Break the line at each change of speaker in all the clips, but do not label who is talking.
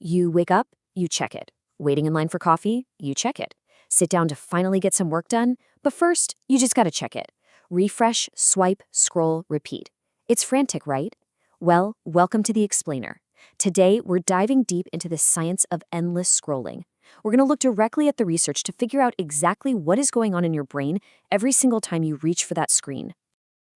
You wake up, you check it. Waiting in line for coffee, you check it. Sit down to finally get some work done, but first, you just gotta check it. Refresh, swipe, scroll, repeat. It's frantic, right? Well, welcome to The Explainer. Today, we're diving deep into the science of endless scrolling. We're gonna look directly at the research to figure out exactly what is going on in your brain every single time you reach for that screen.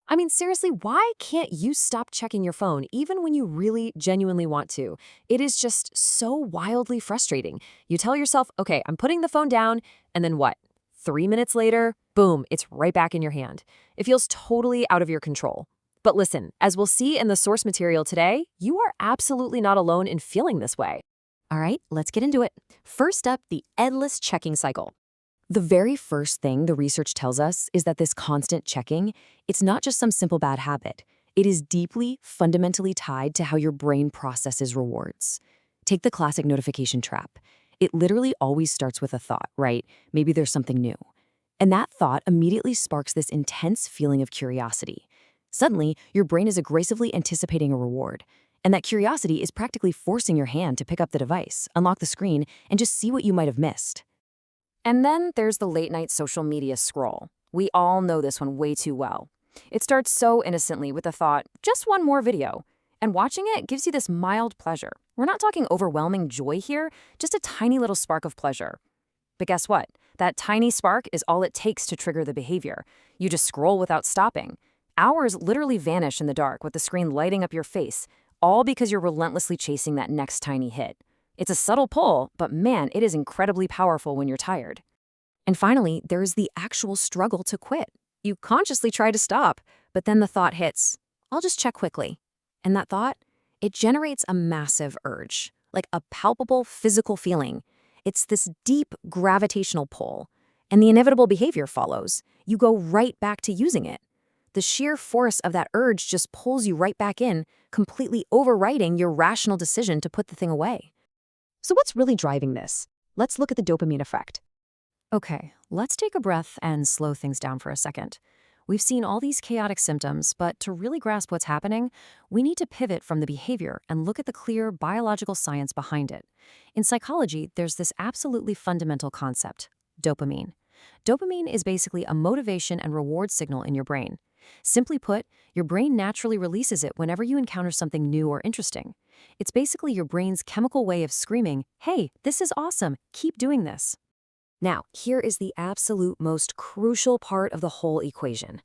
I mean, seriously, why can't you stop checking your phone even when you really genuinely want to? It is just so wildly frustrating. You tell yourself, okay, I'm putting the phone down, and then what? 3 minutes later, boom, it's right back in your hand. It feels totally out of your control. But listen, as we'll see in the source material today, you are absolutely not alone in feeling this way.
All right, let's get into it. First up, the endless checking cycle. The very first thing the research tells us is that this constant checking, it's not just some simple bad habit. It is deeply, fundamentally tied to how your brain processes rewards. Take the classic notification trap. It literally always starts with a thought, right? Maybe there's something new. And that thought immediately sparks this intense feeling of curiosity. Suddenly, your brain is aggressively anticipating a reward. And that curiosity is practically forcing your hand to pick up the device, unlock the screen, and just see what you might have missed.
And then there's the late-night social media scroll. We all know this one way too well. It starts so innocently with the thought, just one more video. And watching it gives you this mild pleasure. We're not talking overwhelming joy here, just a tiny little spark of pleasure. But guess what? That tiny spark is all it takes to trigger the behavior. You just scroll without stopping. Hours literally vanish in the dark with the screen lighting up your face, all because you're relentlessly chasing that next tiny hit. It's a subtle pull, but man, it is incredibly powerful when you're tired.
And finally, there's the actual struggle to quit. You consciously try to stop, but then the thought hits, I'll just check quickly. And that thought, it generates a massive urge, like a palpable physical feeling. It's this deep gravitational pull, and the inevitable behavior follows. You go right back to using it. The sheer force of that urge just pulls you right back in, completely overriding your rational decision to put the thing away.
So what's really driving this? Let's look at the dopamine effect.
Okay, let's take a breath and slow things down for a second. We've seen all these chaotic symptoms, but to really grasp what's happening, we need to pivot from the behavior and look at the clear biological science behind it. In psychology, there's this absolutely fundamental concept, dopamine. Dopamine is basically a motivation and reward signal in your brain. Simply put, your brain naturally releases it whenever you encounter something new or interesting. It's basically your brain's chemical way of screaming, hey, this is awesome, keep doing this. Now, here is the absolute most crucial part of the whole equation.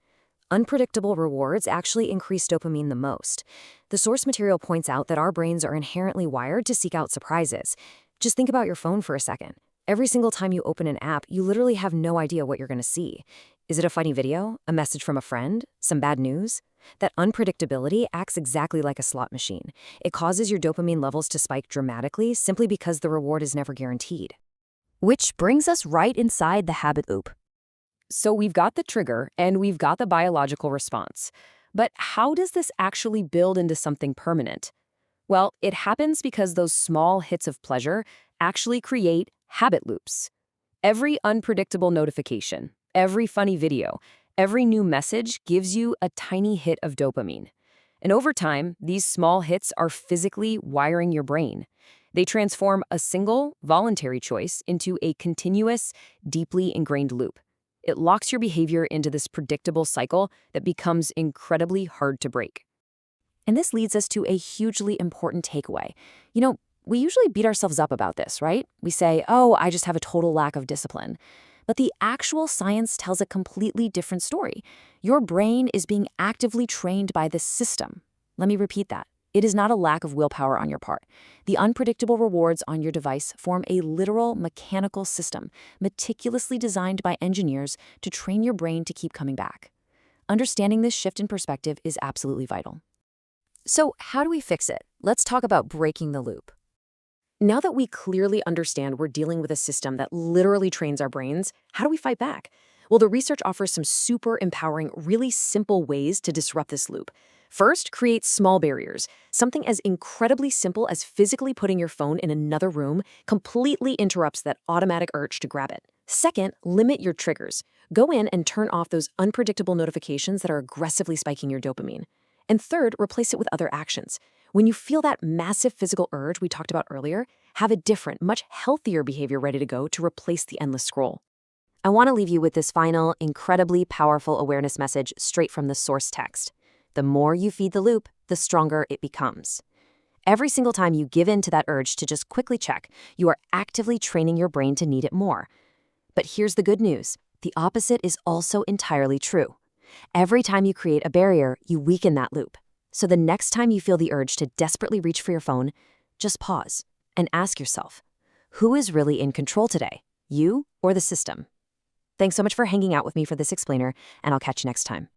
Unpredictable rewards actually increase dopamine the most. The source material points out that our brains are inherently wired to seek out surprises. Just think about your phone for a second. Every single time you open an app, you literally have no idea what you're going to see. Is it a funny video? A message from a friend? Some bad news? That unpredictability acts exactly like a slot machine. It causes your dopamine levels to spike dramatically simply because the reward is never guaranteed. Which brings us right inside the habit loop. So we've got the trigger and we've got the biological response. But how does this actually build into something permanent? Well, it happens because those small hits of pleasure actually create habit loops. Every unpredictable notification, every funny video, every new message gives you a tiny hit of dopamine. And over time, these small hits are physically wiring your brain. They transform a single, voluntary choice into a continuous, deeply ingrained loop. It locks your behavior into this predictable cycle that becomes incredibly hard to break. And this leads us to a hugely important takeaway. We usually beat ourselves up about this, right? We say, oh, I just have a total lack of discipline. But the actual science tells a completely different story. Your brain is being actively trained by this system. Let me repeat that. It is not a lack of willpower on your part. The unpredictable rewards on your device form a literal mechanical system, meticulously designed by engineers to train your brain to keep coming back. Understanding this shift in perspective is absolutely vital. So, how do we fix it? Let's talk about breaking the loop. Now that we clearly understand we're dealing with a system that literally trains our brains, how do we fight back? Well, the research offers some super empowering, really simple ways to disrupt this loop. First, create small barriers. Something as incredibly simple as physically putting your phone in another room completely interrupts that automatic urge to grab it. Second, limit your triggers. Go in and turn off those unpredictable notifications that are aggressively spiking your dopamine. And third, replace it with other actions.
When you feel that massive physical urge we talked about earlier, have a different, much healthier behavior ready to go to replace the endless scroll. I want to leave you with this final, incredibly powerful awareness message straight from the source text. The more you feed the loop, the stronger it becomes. Every single time you give in to that urge to just quickly check, you are actively training your brain to need it more. But here's the good news. The opposite is also entirely true. Every time you create a barrier, you weaken that loop. So the next time you feel the urge to desperately reach for your phone, just pause and ask yourself, who is really in control today, you or the system? Thanks so much for hanging out with me for this explainer, and I'll catch you next time.